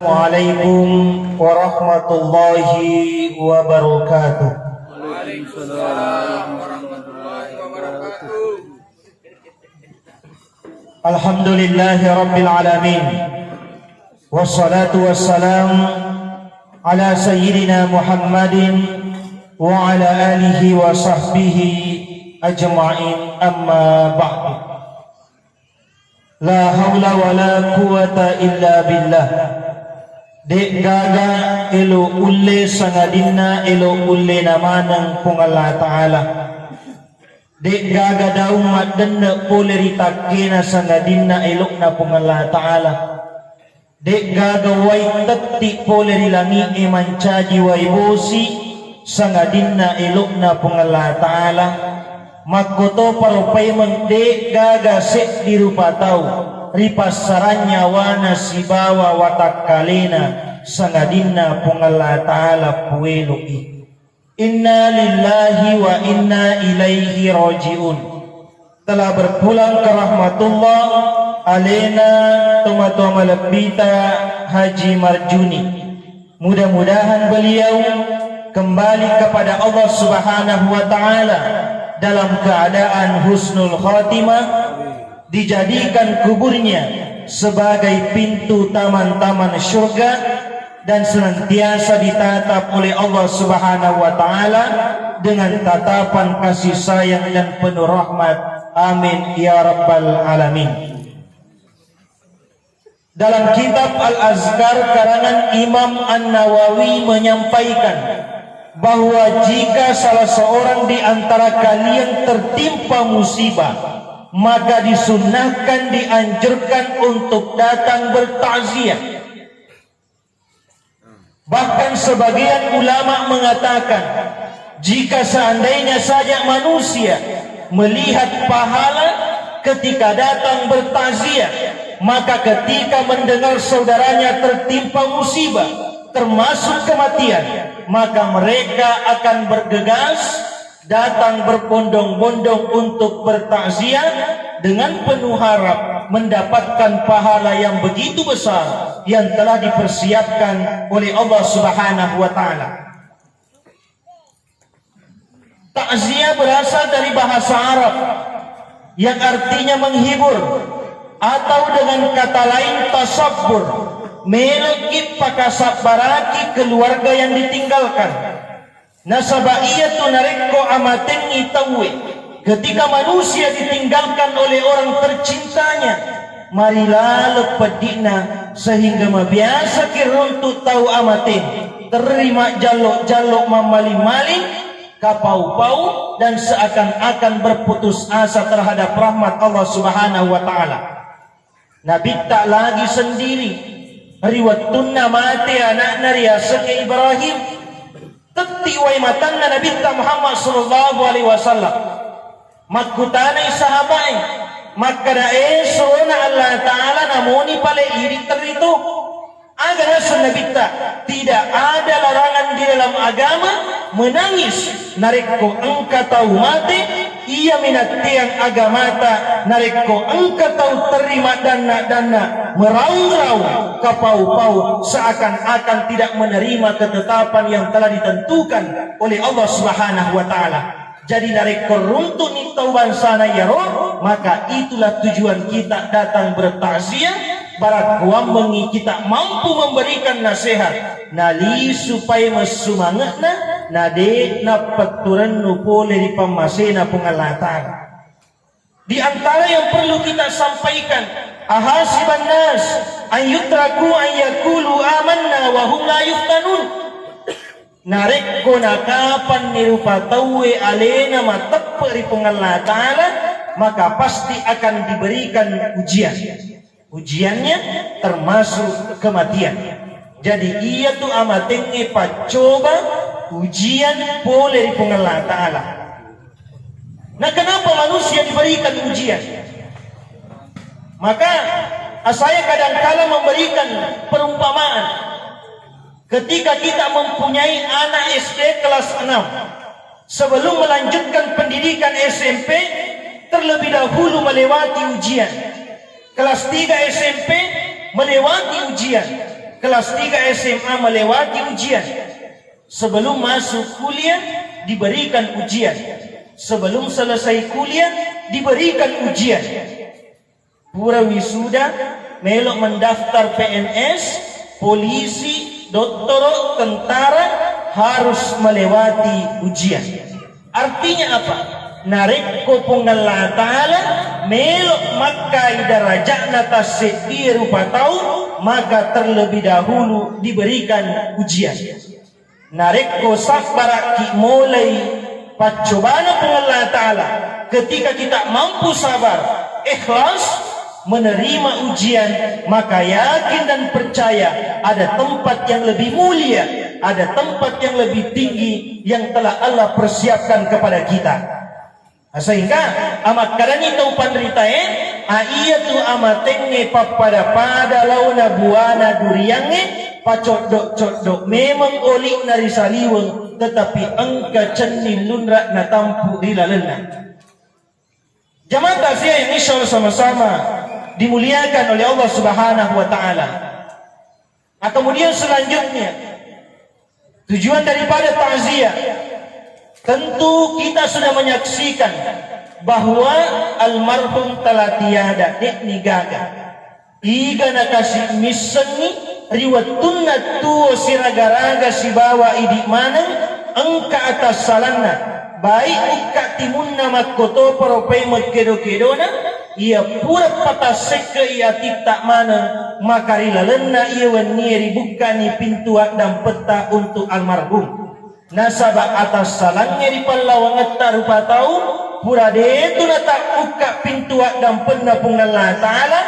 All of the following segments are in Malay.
Assalamualaikum warahmatullahi wabarakatuh. Waalaikumsalam warahmatullahi wabarakatuh. Alhamdulillahi rabbil alamin. Wassalatu wassalam ala sayyidina Muhammadin wa ala alihi wa sahbihi ajma'in, amma ba'du. La hawla wa la quwata illa billah. Dek gaga elo ulle sangadinna elo ulle namanang pung Allah Ta'ala. Dek gaga daung madenna pole ritakena sangadinna elok na pung Allah Ta'ala. Dek gaga wai tetti pole rilangi mancaji wai bosi sangadinna elok na pung Allah Ta'ala. Makoto paropaiman dek gaga sek dirupa tau ripasaranya wana sibawa watakkalena sangadinna pung Allah Ta'ala pueluki. Inna lillahi wa inna ilaihi rajiun. Telah berpulang ke rahmatullah alena tumatu malabita Haji Marjuni. Mudah-mudahan beliau kembali kepada Allah Subhanahu wa Ta'ala dalam keadaan husnul khatimah, dijadikan kuburnya sebagai pintu taman-taman syurga dan senantiasa ditatap oleh Allah Subhanahu wa Ta'ala dengan tatapan kasih sayang dan penuh rahmat. Amin ya rabbal alamin. Dalam kitab Al-Azkar karangan Imam An-Nawawi menyampaikan bahwa jika salah seorang di antara kalian tertimpa musibah, maka disunnahkan, dianjurkan untuk datang bertakziah. Bahkan sebagian ulama mengatakan, jika seandainya saja manusia melihat pahala ketika datang bertakziah, maka ketika mendengar saudaranya tertimpa musibah, termasuk kematian, maka mereka akan bergegas datang berbondong-bondong untuk bertakziah dengan penuh harap mendapatkan pahala yang begitu besar yang telah dipersiapkan oleh Allah Subhanahu wa Ta'ala. Takziah berasal dari bahasa Arab yang artinya menghibur, atau dengan kata lain tasabbur, melekit pakasabaraki keluarga yang ditinggalkan. Nasabaiyatu narikko amaten itawe, ketika manusia ditinggalkan oleh orang tercintanya, marilah lepedina sehingga mabiasa kiruntut tahu amaten, terima jalok-jalok mamaling-maling kapau-pau dan seakan-akan berputus asa terhadap rahmat Allah Subhanahu wa Ta'ala. Nabi tak lagi sendiri, riwattunna mati anak nariasa ke Ibrahim, tetti wai matanna Nabi Muhammad sallallahu alaihi wasallam. Makutanai sahabai, maka dae sona Allah Ta'ala namoni pale iri terito. Agar Nabi tidak ada larangan di dalam agama menangis narikko engkau tahu mati, ia minat tiang agamata narikko engkau tahu terima dana meraung-raung kapau-pau seakan-akan tidak menerima ketetapan yang telah ditentukan oleh Allah Subhanahu wa Ta'ala. Jadi narikko runtun itu bansana ya roh, maka itulah tujuan kita datang bertakziah. Barat kuambengi kita mampu memberikan nasihat nali supaya mesumangatna nade na paturan nu pole di pamasena pengalatan. Di antara yang perlu kita sampaikan, ahasiban nas an yutraku an yaqulu amanna wa hum la yuftanun. Narek ko na kapan nirupa tawe alena matapari pengalatan, maka pasti akan diberikan ujian. Ujiannya termasuk kematian. Jadi ia tu amatenge pacoba ujian boleh di Allah Ta'ala. Nah, kenapa manusia diberikan ujian? Maka saya kadang-kala memberikan perumpamaan. Ketika kita mempunyai anak SD kelas 6, sebelum melanjutkan pendidikan SMP, terlebih dahulu melewati ujian. Kelas 3 SMP melewati ujian. kelas 3 SMA melewati ujian. Sebelum masuk kuliah diberikan ujian. Sebelum selesai kuliah diberikan ujian. Pura wisuda melok mendaftar PNS, polisi, doktor, tentara harus melewati ujian. Artinya apa? Narikko Allah Ta'ala melok makai darajatna tasedi rupa tahun, maka terlebih dahulu diberikan ujian. Narikko sabaraki mulai pacobana Allah Ta'ala. Ketika kita mampu sabar, ikhlas menerima ujian, maka yakin dan percaya ada tempat yang lebih mulia, ada tempat yang lebih tinggi yang telah Allah persiapkan kepada kita. Sehingga amat kadang itu pandritain ia tu amatenge papada launa buana duriange pacodok-codok memang olik nari saliweng, tetapi engka cenin lunrak na tampu rilalena. Jamaah takziah yang insyaallah sama-sama dimuliakan oleh Allah Subhanahu wa taala. Kemudian selanjutnya tujuan daripada takziah, tentu kita sudah menyaksikan bahwa almarhum telah tiada dek ni gaga. Iga nakasih misengi riwatunna tuo siragaraga si bawa idik manang engka atas salanna. Baik uka timunna makoto paropai makedo-kedona ia pura patasek ke ia tiktak mana makari lalena ia wanieri buka ni pintu dan peta untuk almarhum. Nasabak atas salangnya di Pallawang ngeta rupa tahu pura detu nata uka pintu dan pena Allah Ta'ala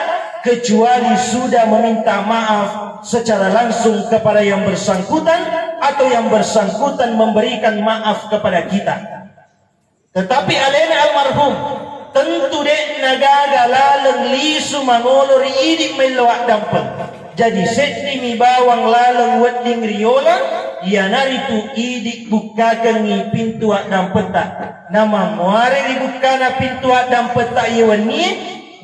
kecuali sudah meminta maaf secara langsung kepada yang bersangkutan atau yang bersangkutan memberikan maaf kepada kita. Tetapi alena almarhum tentu dek nagaga laleng lisu mangolori idik melawak dampeng. Jadi setni mi bawang laleng wedding riola ia naritu idik bukakan ni pintu dan peta. Nama muare dibuka na pintu dan peta ia wani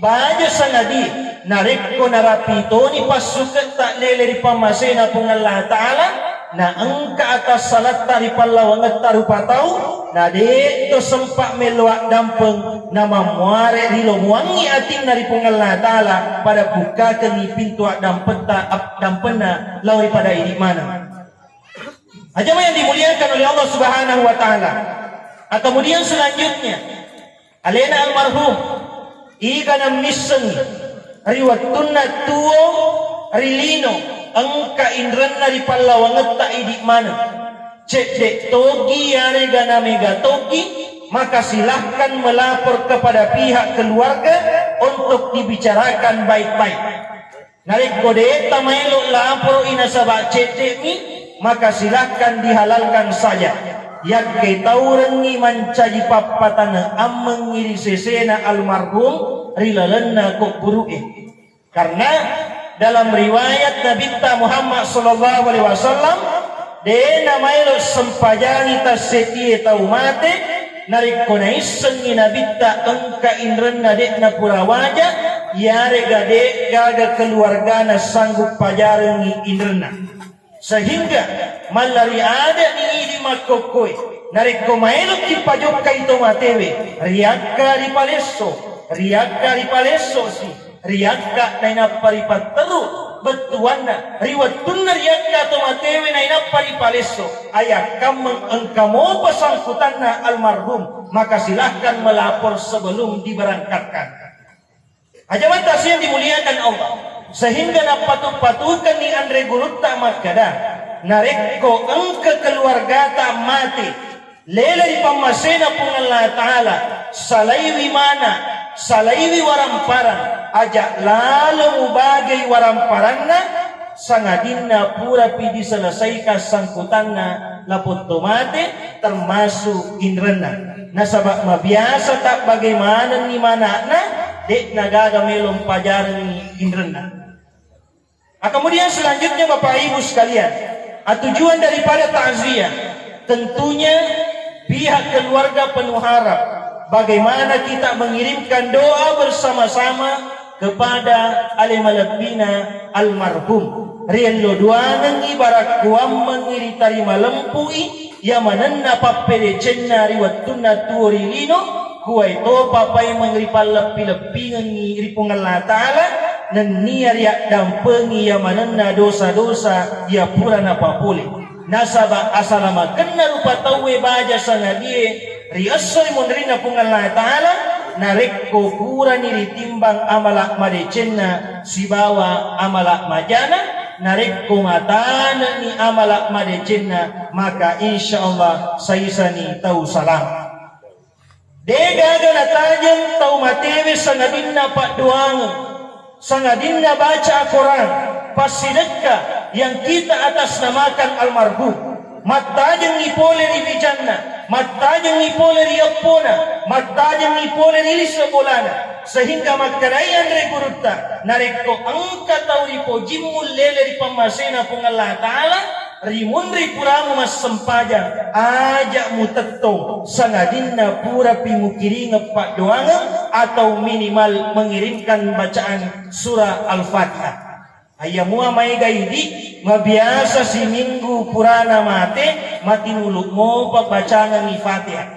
baja sangadi narikko narapi toni pasukan tak lele di pamasena pun Allah Ta'ala na engka atas salat tari Pallawang tarupa tahu na de to sempak meluak dampeng nama muare rilo muangi ating dari pun Allah Ta'ala pada buka ni pintu dan peta dan pena lawi pada ini mana. Ajama yang dimuliakan oleh Allah Subhanahu wa Ta'ala. Kemudian selanjutnya alena almarhum iga na miseng riwatunna tuo rilino engka indranna di Pallawang tak idik mana cek dek togi arega na mega togi, maka silahkan melapor kepada pihak keluarga untuk dibicarakan baik-baik. Narik kode tamailo lapor inasabak cek dek ni, maka silahkan dihalalkan saja. Yang ketau rengi mancaji papatana ameng iri sesena almarhum rilalena kok buruke. Karena dalam riwayat Nabi Muhammad sallallahu alaihi wasallam de namailo sempajangi taseti tau mate narik kona isengi Nabi engka indrenna de na purawaja yare gade gaga keluargana sanggup pajarengi indrenna. Sehingga malari ada ni di makokoi narik komaelo ki pajok kaito matewe riakka di paleso si riakka naina paripat teru betuanna riwatun riakka to matewe naina paripaleso ayak kameng engkamo pasangkutanna almarhum, maka silahkan melapor sebelum diberangkatkan. Ajaman tasih dimuliakan Allah, sehingga napatu-patukan ni Andre Gurut tak makada narekko engke keluarga tak mati lelai pamasena pun Allah Ta'ala salaiwi mana salaiwi waramparan ajak lalu bagai waramparanna sangadinna pura pidi selesaikan sangkutanna lapot tomate termasuk indrena nasabak mabiasa tak bagaimana ni manakna dek nagaga melom pajaran ni indrena. Kemudian selanjutnya Bapak Ibu sekalian, tujuan daripada takziah tentunya pihak keluarga penuh harap bagaimana kita mengirimkan doa bersama-sama kepada alimalabina almarhum. Rian lo duanang ibarat kuam mengiri tarima lempui ya mananna papere cenna riwattunna tuori lino kuai to papai mengiri palepi-lepi ngiri pungallah ta'ala nan niar ya dampengi ya mananna dosa-dosa ya purana papule nasaba asalama kenna rupa tawe baja sangadie riasoi monrina pungallah ta'ala narekko kurani ritimbang amalak madecenna sibawa amalak majana narekko matana ni amalak madecenna maka insyaallah saisani tau salam degaga natajeng tau matewe sangadinna pak doang sangadinna baca Quran pasidekka yang kita atas namakan almarhum matajeng ipole ribijanna matajeng ipole riappona matajeng ipole rilisabolana sehingga makarayan regurutta narekko angka tau ripo jimmul lele ripamasena pungallah ta'ala rimun ripuramu mas sempajang ajak mutetto sangadinna pura pimukiri ngepak doanga atau minimal mengirimkan bacaan surah Al-Fatihah ayamua mai gaidi mabiasa si minggu purana mati nuluk mo pabacaan ni Fatihah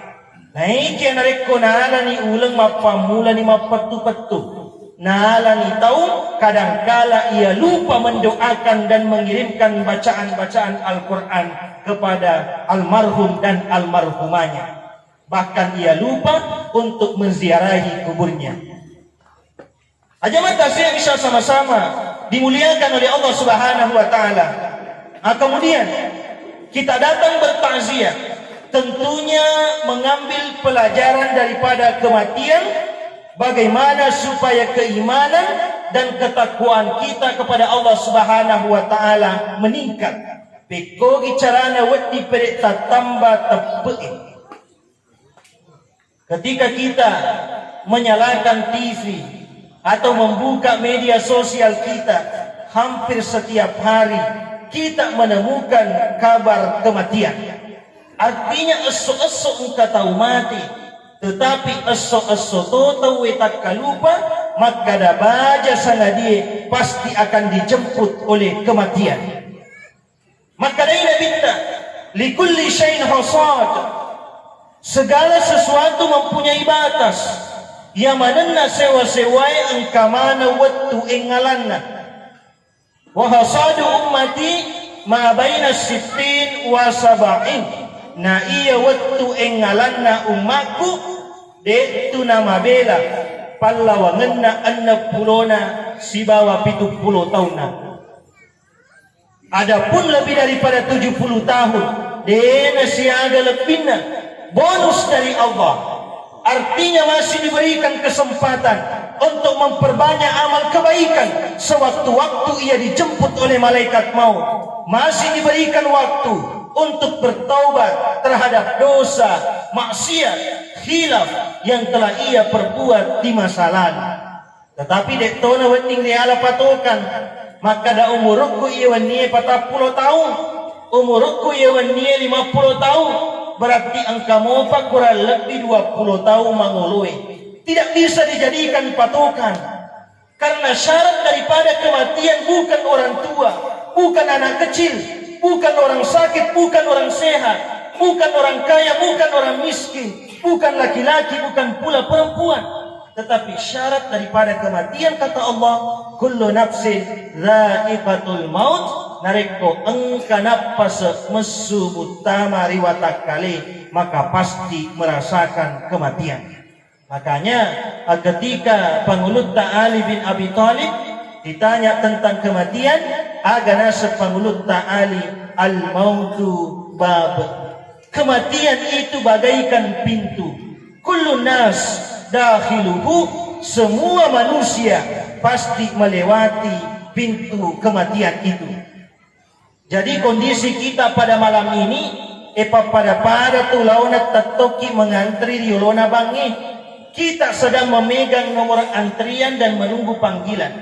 naik ya narekko nala ni ulang mapamula ni mapatu-patu nala ni tahu kadangkala ia lupa mendoakan dan mengirimkan bacaan-bacaan Al-Quran kepada almarhum dan almarhumanya bahkan ia lupa untuk menziarahi kuburnya. Ajamat tasya bisa sama-sama dimuliakan oleh Allah Subhanahu wa taala. Kemudian kita datang bertakziah tentunya mengambil pelajaran daripada kematian bagaimana supaya keimanan dan ketakwaan kita kepada Allah Subhanahu wa taala meningkat. Peko carana wedi perek tambah tepe. Ketika kita menyalakan TV atau membuka media sosial kita hampir setiap hari kita menemukan kabar kematian. Artinya esok-esok engkau tahu mati, tetapi esok-esok tahu tak kalupa, maka dah baja sana dia pasti akan dijemput oleh kematian. Maka daina bitta likulli syai'in hasad, segala sesuatu mempunyai batas. Yang mananna sewa-sewai engkau mana waktu engalanna. Wa hasadu ummati ma baina sittin wa sab'in. Na iya waktu engalanna umatku de tu nama bela pallawanganna 60 sibawa 70 tahunna. Adapun lebih daripada 70 tahun de siaga lebihna bonus dari Allah. Artinya masih diberikan kesempatan untuk memperbanyak amal kebaikan sewaktu-waktu ia dijemput oleh malaikat maut. Masih diberikan waktu untuk bertaubat terhadap dosa, maksiat, khilaf yang telah ia perbuat di masa lalu. Tetapi dek tona weting dia ala patokan, maka da umurku ia wanie 40 tahun, umurku ia wanie 50 tahun, berarti angka mopa kurang lebih 20 tahun mangului. Tidak bisa dijadikan patokan, karena syarat daripada kematian bukan orang tua, bukan anak kecil, bukan orang sakit, bukan orang sehat, bukan orang kaya, bukan orang miskin, bukan laki-laki, bukan pula perempuan. Tetapi syarat daripada kematian kata Allah, kullu nafsin dha'iqatul maut, nareko engka nafas mesu utama riwatak kali, maka pasti merasakan kematian. Makanya ketika pengulut Ali bin Abi Thalib ditanya tentang kematian, agana sepengulut Ali al-mautu bab. Kematian itu bagaikan pintu. Kullu nas dakhiluhu, semua manusia pasti melewati pintu kematian itu. Jadi kondisi kita pada malam ini pada tulauna tatoki mengantri di ulona bangi. Kita sedang memegang nomor antrian dan menunggu panggilan.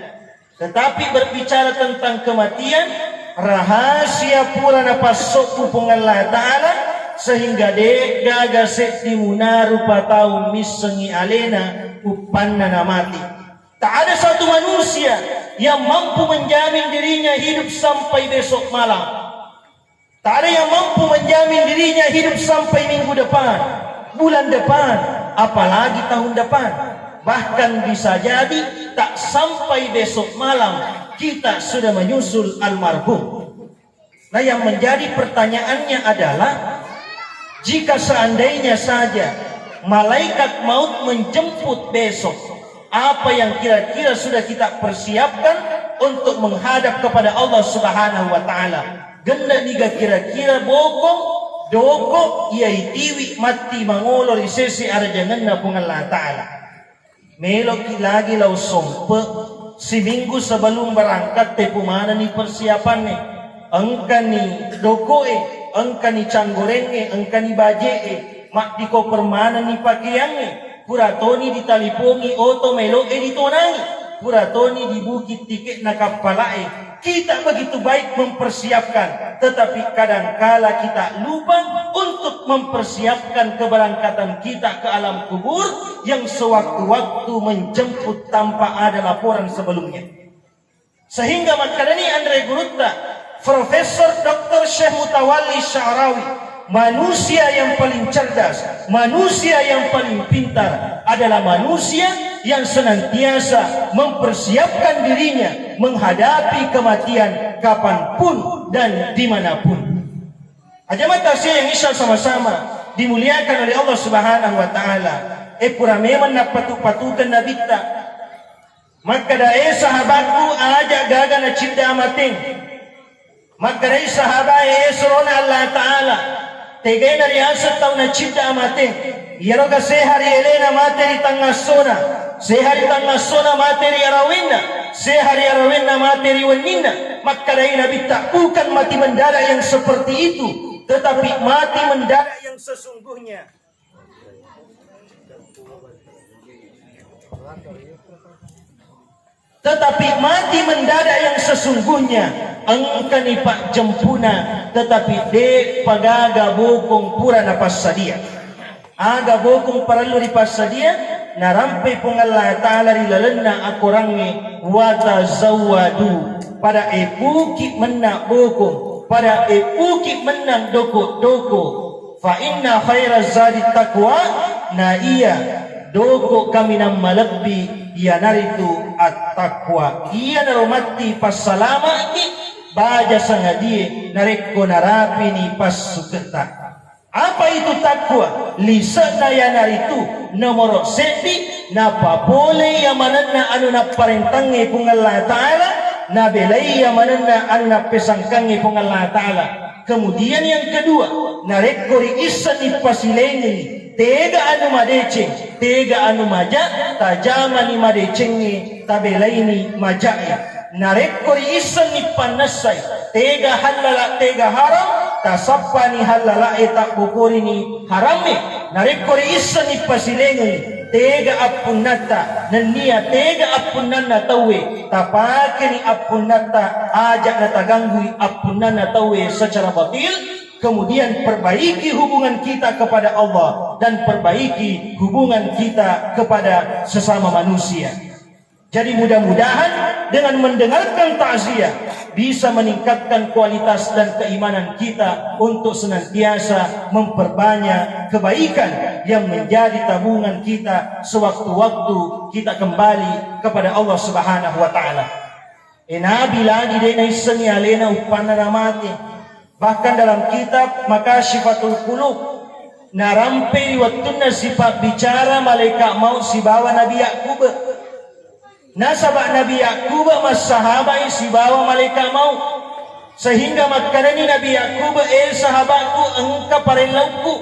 Tetapi berbicara tentang kematian, rahasia pura napasok Allah Ta'ala, sehingga dek gaga set dimuna rupa tahu misengi alena upanna na mati. Tak ada satu manusia yang mampu menjamin dirinya hidup sampai besok malam. Tak ada yang mampu menjamin dirinya hidup sampai minggu depan, bulan depan, apalagi tahun depan. Bahkan bisa jadi tak sampai besok malam kita sudah menyusul almarhum. Nah, yang menjadi pertanyaannya adalah, jika seandainya saja malaikat maut menjemput besok, apa yang kira-kira sudah kita persiapkan untuk menghadap kepada Allah Subhanahu wa taala? Genda niga kira-kira bokong doko iai tiwi mati mangolo risesi arjanganna pung Allah taala. Melok lagi lau sompe seminggu sebelum berangkat te pumana ni persiapannya. Engka ni dokoe, engka ni canggorenge, engka ni bajee, mak di koper mana ni pakaiannya, puratoni ditalipongi oto meloke ditonangi, puratoni di bukit tiket na kapalae. Kita begitu baik mempersiapkan, tetapi kadangkala kita lupa untuk mempersiapkan keberangkatan kita ke alam kubur yang sewaktu-waktu menjemput tanpa ada laporan sebelumnya. Sehingga makadani Andre Gurutta, Profesor Dr. Syekh Mutawalli Sya'rawi, manusia yang paling cerdas, manusia yang paling pintar adalah manusia yang senantiasa mempersiapkan dirinya menghadapi kematian kapanpun dan dimanapun. Ajamat tasya yang isya sama-sama dimuliakan oleh Allah Subhanahu wa taala. Pura memang nak patu-patukan nabita. Maka dai sahabatku ajak gaga na cinta amating. Maka dai sahabat esrona Allah taala. Tegay na riyasat tau na cinta amating. Yaro ka sehari elena materi tangga sona. Sehari tangga sona materi arawinna. Sehari arawinna materi wanina. Maka dai nabita bukan mati mendadak yang seperti itu, tetapi mati mendadak yang sesungguhnya. Tetapi mati mendadak yang sesungguhnya engka ni pak jempuna, tetapi de pagaga bokong pura na passadia. Aga bokong paralu di passadia narampe pong Allah Ta'ala rilalenna akurangi wata zawadu pada epuki menna bokong, pada epuki menang doko-doko. Fa inna khairaz zadi taqwa, na iya doko kami nang malabbi ia naritu at-taqwa. Ia naromati passalama ki baja sangadie nareko narapi ni pasuketa. Apa itu takwa? Lisana ya naritu nomor sedi na papole ya manana anu na parentangi kung Allah Ta'ala, na belai ya manana anu na pesangkangi kung Allah Ta'ala. Kemudian yang kedua, nareko ri isa ni pasileni tega anu madeceng, tega anu maja, tajama ni madecengi, tabelaini majaya. Narekori isan ni panasay, tega halala, tega haram, tasapa ni halala etak bukuri ni harami. Narekori isan ni pasilengi, tega apunata, nania tega apunana tawe, tapake ni apunata, ajak na taganggui apunana tawe secara batil. Kemudian perbaiki hubungan kita kepada Allah dan perbaiki hubungan kita kepada sesama manusia. Jadi mudah-mudahan dengan mendengarkan takziah bisa meningkatkan kualitas dan keimanan kita untuk senantiasa memperbanyak kebaikan yang menjadi tabungan kita sewaktu-waktu kita kembali kepada Allah Subhanahu wa taala. Nabi lagi dena iseng ya lena upana namati. Bahkan dalam kitab Makashifatul Qulub narampe waktuna sifat bicara malaikat maut si bawa Nabi Yakub. Nasabak Nabi Yakub mas sahabat si bawa malaikat maut. Sehingga makanani Nabi Yakub sahabatku engka parelauku.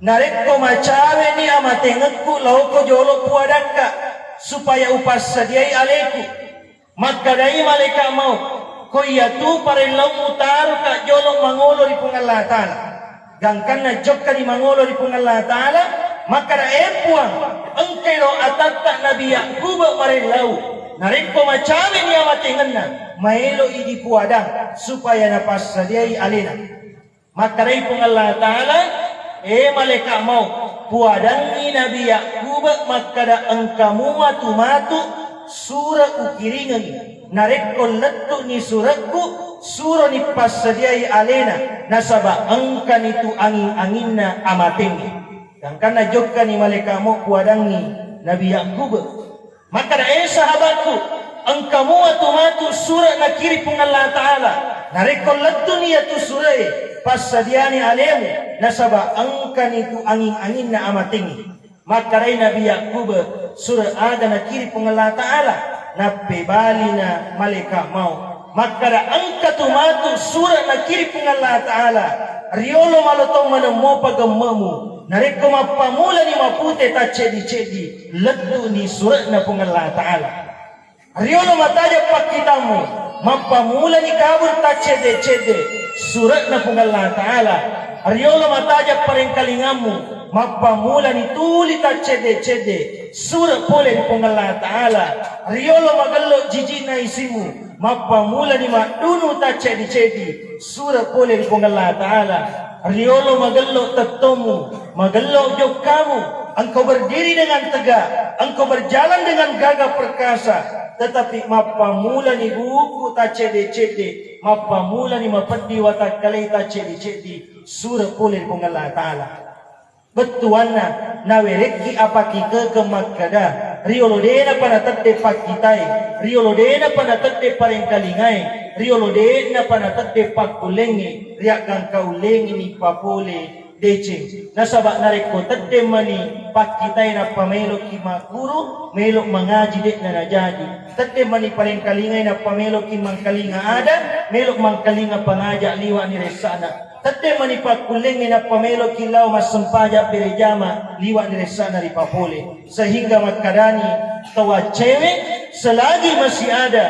Narekko macawe ni amatengku lauko jolo puadaka supaya upas sadiai aleku. Maka dari malaikat maut ko iyatu parelau mutar ka jolong mangolo di pung Allah Ta'ala. Gangkan na jok ka di mangolo di pung Allah Ta'ala, maka na epuang engkay ro atatta Nabi Yakub parelau. Nariko macawe niya matingan na, maelo idi puadang supaya napasadiay alina. Maka na pung Allah Ta'ala, malaikat mau puadang ni Nabi Yakub, maka na engkamu matu-matu sura ukiringan nareko letu ni suraku sura ni pasadiai alena nasaba angkan itu angin-anginna amatengi dan karena jokka ni malaikat mo kuadangi Nabi Yakub maka sahabatku engkamu matu sura na kiri pung Allah Ta'ala nareko letu ni yatu surai pasadiani alemu nasaba angkan itu angin-anginna amatengi maka Nabi Yakub surah ada na kiri pung Allah Ta'ala na pebali na malaikat mau maka angka tumatu surah na kiri pung Allah Ta'ala riolo malotong manamo pagamamu nareko mapamula ni mapute ta cedi letu ni surah na pung Allah Ta'ala riolo mataja pakitamu mapamula ni kabur ta cede surah na pung Allah Ta'ala riolo mataja parengkalingamu mapamula ni tuli ta cede surah pole ni pung Allah Ta'ala riolo magallo jiji na isimu mapamula ni madunu ta cedi surah pole ni pung Allah Ta'ala riolo magallo tatomu magallo jokkamu engkau berdiri dengan tegak engkau berjalan dengan gagah perkasa tetapi mapamula ni buku ta cede mapamula ni mapedi watak kalai ta cedi surah pole ni pung Allah Ta'ala betuana nawereki apaki ke Makkah riolo dena pana tette pakitai riolo dena pana tette parengkalingai riolo dena pana tette pakulengi riak gang kaulengi ni papole deceng nasaba nareko tette mani pakitai na pamelo ki makuru melo mengaji dek na jadi tette mani parengkalingai na pamelo ki mangkalinga ada melo mangkalinga pangajak liwa ni resana tete manipak kuling na pamelo kilau mas sempaja perejama liwa diresana di papole sehingga makadani tawa cewek selagi masih ada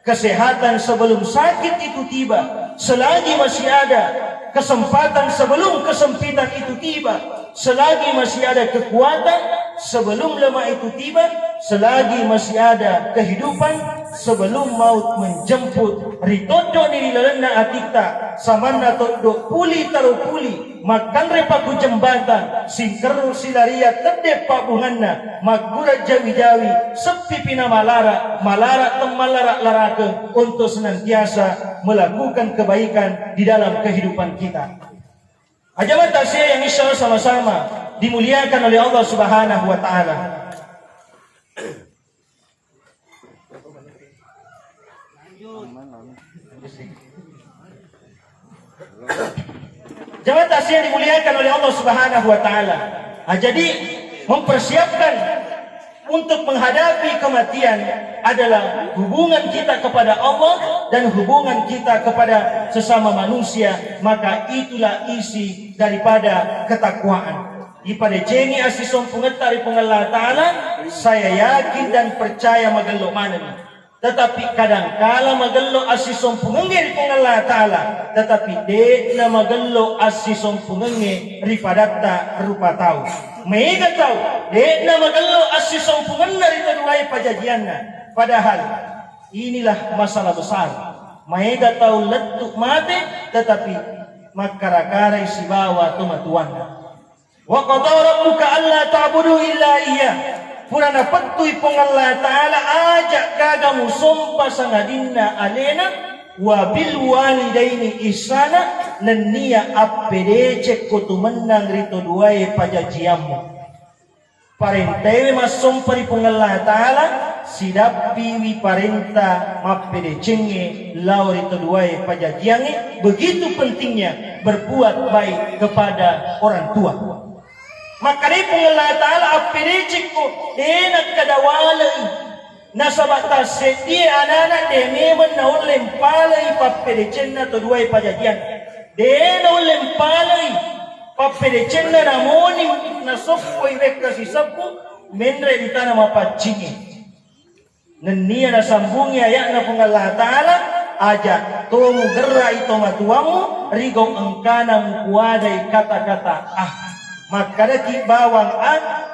kesehatan sebelum sakit itu tiba selagi masih ada kesempatan sebelum kesempitan itu tiba selagi masih ada kekuatan sebelum lemah itu tiba selagi masih ada kehidupan sebelum maut menjemput ritodo ni lalena atikta samana todo puli taruh puli makan repaku jembatan singkeru silaria tede pabunganna magura jawi-jawi sepi pina malara temalara larake untuk senantiasa melakukan kebaikan di dalam kehidupan kita. Ajabat tasya yang insya Allah sama-sama dimuliakan oleh Allah Subhanahu wa Ta'ala. Jamaah tasya dimuliakan oleh Allah Subhanahu wa Ta'ala. Jadi mempersiapkan untuk menghadapi kematian adalah hubungan kita kepada Allah dan hubungan kita kepada sesama manusia. Maka itulah isi daripada ketakwaan. Ipada jengi asison pengetari pengalah Ta'ala, saya yakin dan percaya magelok mana ni. Tetapi kadangkala magelok asison pengengir pengalah Ta'ala, tetapi dekna magelok asison pengengir ripadatta rupa tahu. Mega tahu, dekna magelok asison pengenar itu duai pajajianna. Padahal inilah masalah besar. Mega tahu letuk mati, tetapi makara-kara isi bawa tumatuanna. Wa qadara rabbuka alla ta'budu illa iyyah. Purana petui pong Allah Ta'ala ajak kagamu sumpah sangadinna alena wa bil walidaini ihsana nenia appedece kotumenang rito duai pajajiamu. Parentewe masumpah pong Allah Ta'ala sidapi wi parenta mappedecenge lau rito duai pajajiange. Begitu pentingnya berbuat baik kepada orang tua. Maka ni pengalah Ta'ala apirecik ko denak kadawalay nasabata seti anak-anak dememan na ulem palay papirecen na tuduay pajadian dena ulem palay papirecen na namoni na sopoy weka si sapo menre di tanah mapacingin nenia na sambungi ayak na pengalah Ta'ala aja tomu gerai tomatuamu rigong engkana mukuadai kata-kata maka daki bawang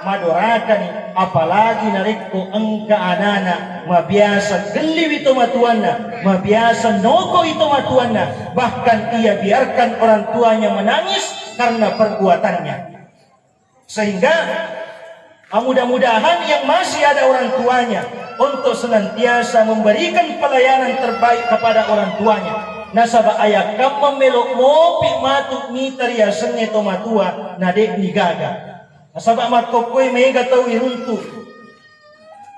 madorakan apalagi nareko engka anana mabiasa geli itu matuanna mabiasa nogo itu matuanna bahkan ia biarkan orang tuanya menangis karena perbuatannya sehingga Mudah-mudahan yang masih ada orang tuanya untuk senantiasa memberikan pelayanan terbaik kepada orang tuanya. Nasaba ayah kam memelok mopi matuk mi taria senge tomatua nadek ni gaga. Nasaba matkokoi mega tau iruntu.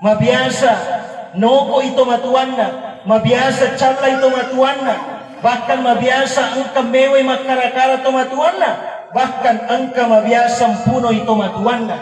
Mabiasa noko ito matuanna, mabiasa cala ito matuanna, bahkan mabiasa angka mewe makarakara ito matuanna, bahkan angka mabiasa puno ito matuanna.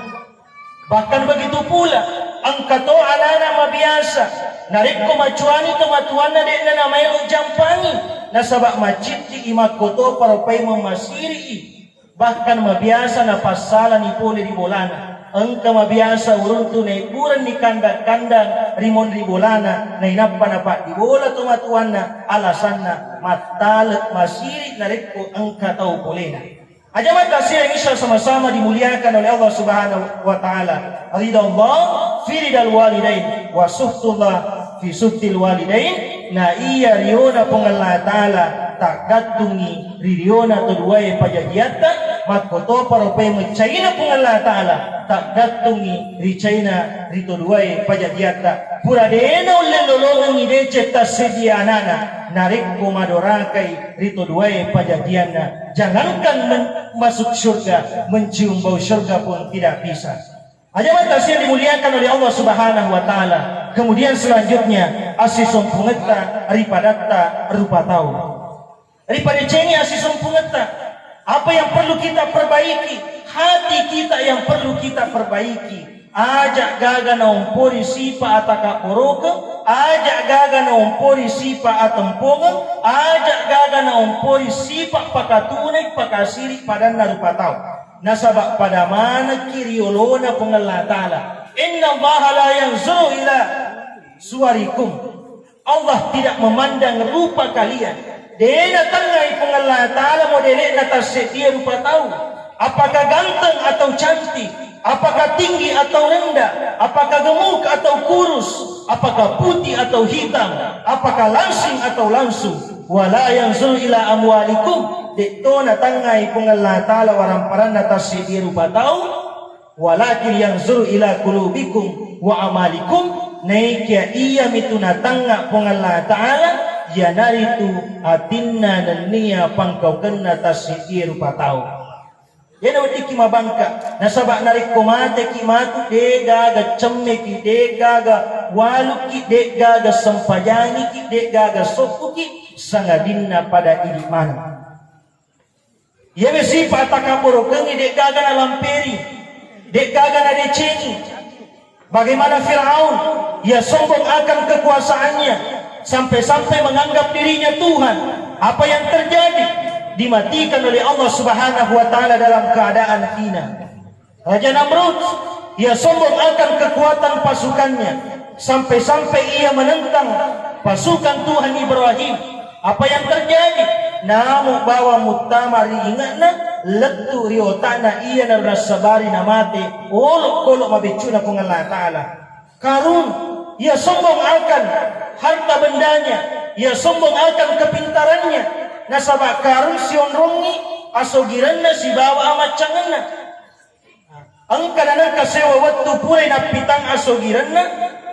Bahkan begitu pula angka to alana mabiasa narikko macuani to matuanna de na namayo jampangi nasabak maciti imakoto paropay memasiri bahkan mabiasa na pasala ni pole di bolana angka mabiasa uruntu na ikuran ni kandang-kandang rimon di bolana na inapa-napa di bola to matuanna alasanna matalet masiri narikko angka tau polena. Ajamat kasih yang insya sama-sama dimuliakan oleh Allah Subhanahu wa taala. Ridha Allah fi ridal walidain wa suhtullah fi suhtil walidain. Na iya riona pong Allah taala takatungi riona tuduai pajajiata makoto paropay mecaina pong Allah taala takatungi ricaina rituduai pajajiata. Puradena ulle lolongan ide ceta sedia anana narikko madorakai rituduai pajajiana. Jangankan masuk surga, mencium bau surga pun tidak bisa. Ajabat kasih yang dimuliakan oleh Allah Subhanahu wa taala. Kemudian selanjutnya asisum pungeta ripadatta rupa tahu. Daripada cengi asisum pungeta, apa yang perlu kita perbaiki? Hati kita yang perlu kita perbaiki. Ajak gaga na umpori sipa ataka poroka, ajak gaga na umpori sipa atemponga, ajak gaga na umpori sipa pakatunay pakasiri padan narupa tau. Nasabak pada mana kiriolona pengalah ta'ala. Inna Allah la yanzuru ila suarikum. Allah tidak memandang rupa kalian. Dena tangai pengalah ta'ala modelek natas dia rupa tau. Apakah ganteng atau cantik? Apakah tinggi atau rendah? Apakah gemuk atau kurus? Apakah putih atau hitam? Apakah langsing atau langsung? Wala yanzur ila amwalikum. Dekto na tangay kung Allah Ta'ala waramparan na tasidi rupa tau. Walakin yanzur ila kulubikum wa amalikum. Naikia iya mitu na tanga kung Allah Ta'ala. Yanaritu atinna na niya pangkaukan na tasidi rupa tau. Yan ang di kimabangka. Nasabak narik kumate kimatu de gaga chamme ki de gaga walu ki de gaga sampajani ki de gaga sopu ki sangadinna pada iman. Ya besi pataka porokengi de gaga na lamperi de gaga na decengi. Bagaimana Firaun ia sombong akan kekuasaannya sampai-sampai menganggap dirinya Tuhan. Apa yang terjadi? Dimatikan oleh Allah Subhanahu wa taala dalam keadaan hina. Raja Namrud ia sombong akan kekuatan pasukannya sampai-sampai ia menentang pasukan Tuhan Ibrahim. Apa yang terjadi? Namu bawa mutamari ingatna letu riotana ia na rasabari na mate olok-olok mabicuna kung Allah taala. Karun ia sombong akan harta bendanya, ia sombong akan kepintarannya. Nasabak karun sionrongi asogiran na si bawa amat cangan na. Ang kananan kasewa waktu pulay na pitang asogiran na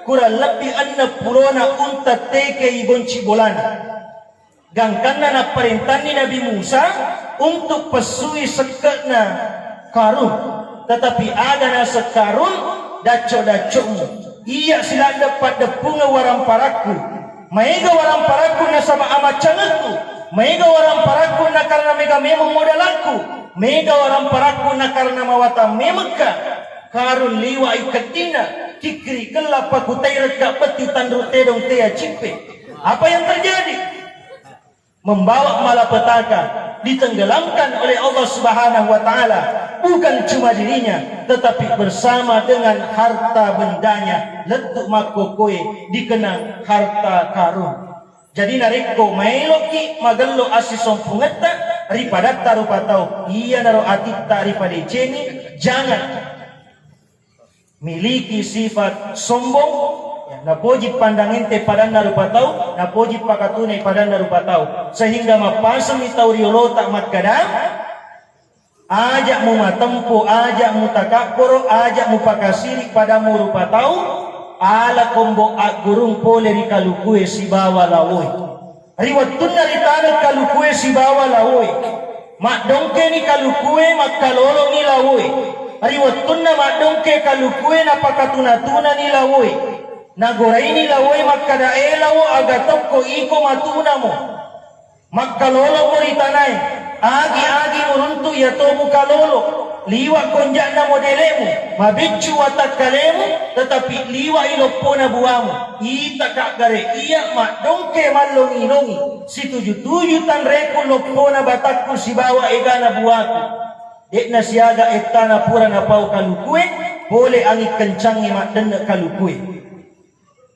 kurang lebih 60 na unta teke ibon cibolan. Gangkan na perintah ni Nabi Musa untuk pesui sekat na karun. Tetapi ada na sekarun daco-dacomu. Iya sila dapat depunga warang paraku. Maiga warang paraku na sama amat canganku. Mega orang paraku na karena mega memang modalaku. Mega orang paraku na karena mawata memeka. Karun liwa ikatina. Kikri gelap aku tairat peti tandru tedong tea cipe. Apa yang terjadi? Membawa malapetaka. Ditenggelamkan oleh Allah Subhanahu wa taala. Bukan cuma dirinya, tetapi bersama dengan harta bendanya. Letuk makokoe dikenang harta karun. Jadi narikko mailoki magello asison pungetta ripadatta rupa tau iya naro atitta ripade ceni. Jangan miliki sifat sombong ya, napoji pandangente padanna rupa tau napoji pakatune padanna rupa tau sehingga mapasang itau riolota mat kadang ajak mu matempo, ajak mu takabur, ajak mu pakasirik padamu rupa tahu, ala kombo agurung pole ri kalukue si bawa lawoi. Riwatun na ritana kalukue si bawa lawoi. Mak dongke ni kalukue mak kalolo ni lawoi. Riwatun na mak dongke kalukue na pakatuna-tuna ni lawoi. Nagorai ni lawoi mak kadaelawo agatoko iko matuna mo. Mak kalolo mo ritanay. Agi-agi muruntu ya tomu kalolo. Liwa konjak na modelemu. Mabicu watak kalemu. Tetapi liwa ilopo na buamu. Ita kak gare. Iya mak dongke malongi-longi. Si tuju-tuju tan reku lopo na batakku si bawa ega na buaku. Dek na siaga etana pura na pau kalukue. Boleh angin kencangi mak denek kalukue.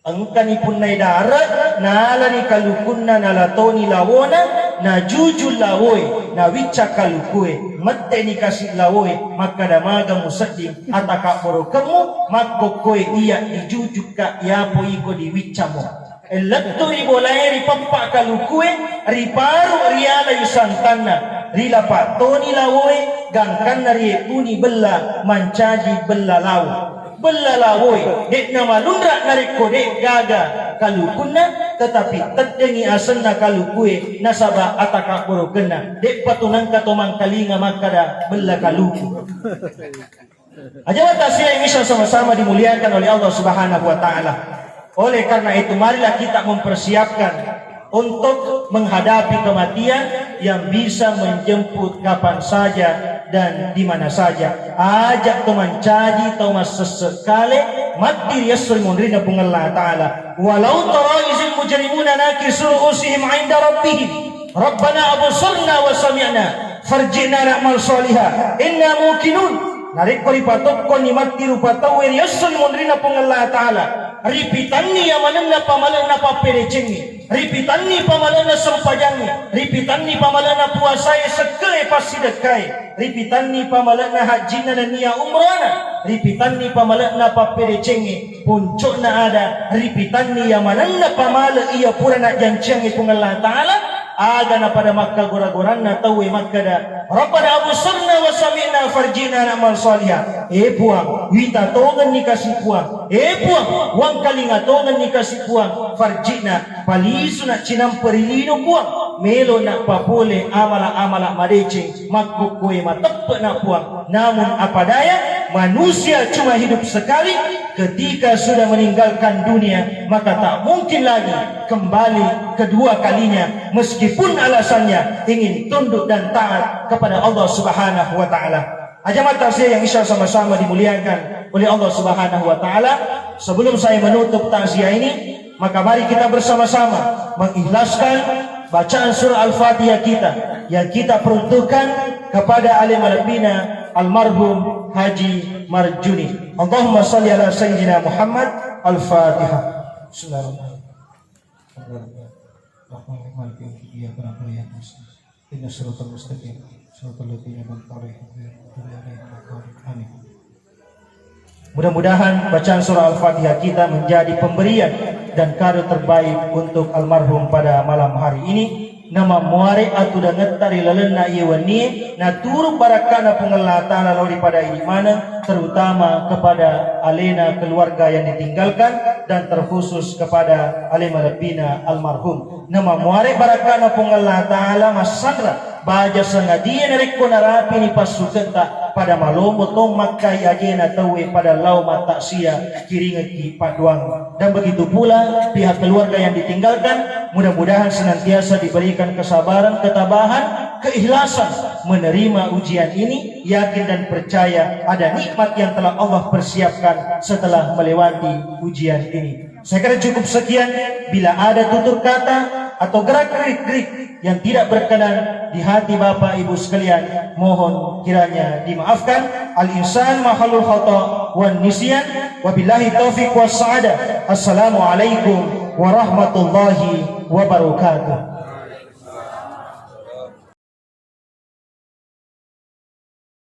Angkani pun nai darat, nala ni kalukunna nalatoni lawona, na jujul lawoi, na wica kalukue, mate ni kasih lawoi, maka damaga musadim, ataka borokemu, makokoe iya dijujuk ka yapo iko di wica mo. Elatto ribolai ripampa kalukue, riparu riala yusantana, rilapatoni lawoi, gangkan nari puni bella, mancaji bella lawo. Belalawoi dek nama lundrak narik kodek gaga kalukunna tetapi terdengi asenna kalukue nasaba ataka borokena dek patunang katomang kalinga makada bela kaluku. Ajaran tasya yang bisa sama-sama dimuliakan oleh Allah Subhanahu wa taala. Oleh karena itu marilah kita mempersiapkan untuk menghadapi kematian yang bisa menjemput kapan saja dan di mana saja. Ajak teman caji Thomas sesekali mati yasri munrina pungallah taala. Walau tara izil mujrimuna nakisu ru'usihim 'inda rabbihim. Rabbana absarna wa sami'na farji'na na'mal salihah inna muqinun. Narik ko ripatok ko ni mati rupa tawir yasri munrina pungallah taala. Ripitanni yamanna pamalana paperecengi. Ripitanni pamalana sampajangi. Ripitanni pamalana puasai sekele pasidekai. Ripitanni pamalana hajina na niya umrana. Ripitanni pamalana paperecengi. Puncukna ada. Ripitanni yamanna pamala iya pura na jancengi kung Allah Ta'ala. Aga na pada makka goragoran na tawi makka da. Rabbana abusarna wa sami'na farjina na'mal salihah. Puang, wita tongan ni kasih puang. Puang, wang kalinga tongan ni kasih puang. Farjina, palisu na cinam perilino puang. Melo na papole amala-amala madece. Magkukuy matappa na puang. Namun apa daya, manusia cuma hidup sekali. Ketika sudah meninggalkan dunia, maka tak mungkin lagi kembali kedua kalinya. Meskipun alasannya ingin tunduk dan taat kepada Allah Subhanahu wa taala. Ajaran takziah yang insya sama-sama dimuliakan oleh Allah Subhanahu wa taala. Sebelum saya menutup takziah ini, maka mari kita bersama-sama mengikhlaskan bacaan surah Al-Fatihah kita yang kita peruntukkan kepada alim al-bina almarhum Haji Marjuni. Allahumma salli ala sayyidina Muhammad. Al-Fatihah. Bismillahirrahmanirrahim. Mudah-mudahan bacaan surah Al-Fatihah kita menjadi pemberian dan kado terbaik untuk almarhum pada malam hari ini. Nama muare atu da ngetari lalena iwani na turu barakana pengelah ta'ala lauri pada ini mana, terutama kepada alena keluarga yang ditinggalkan dan terkhusus kepada alema lebina almarhum. Nama muare barakana pengelah ta'ala masandra baja sengadia nareko narapi ni pasukenta pada malombo tong makai agena tawe pada lau mata sia kiringeti paduang. Dan begitu pula pihak keluarga yang ditinggalkan, mudah-mudahan senantiasa diberikan kesabaran, ketabahan, keikhlasan menerima ujian ini, yakin dan percaya ada nikmat yang telah Allah persiapkan setelah melewati ujian ini. Saya kira cukup sekian. Bila ada tutur kata atau gerak-gerik yang tidak berkenan di hati Bapak Ibu sekalian, mohon kiranya dimaafkan. Al-insan mahalul khata' wan nisyan. Wabillahi taufiq was sa'adah. Assalamualaikum warahmatullahi wabarakatuh.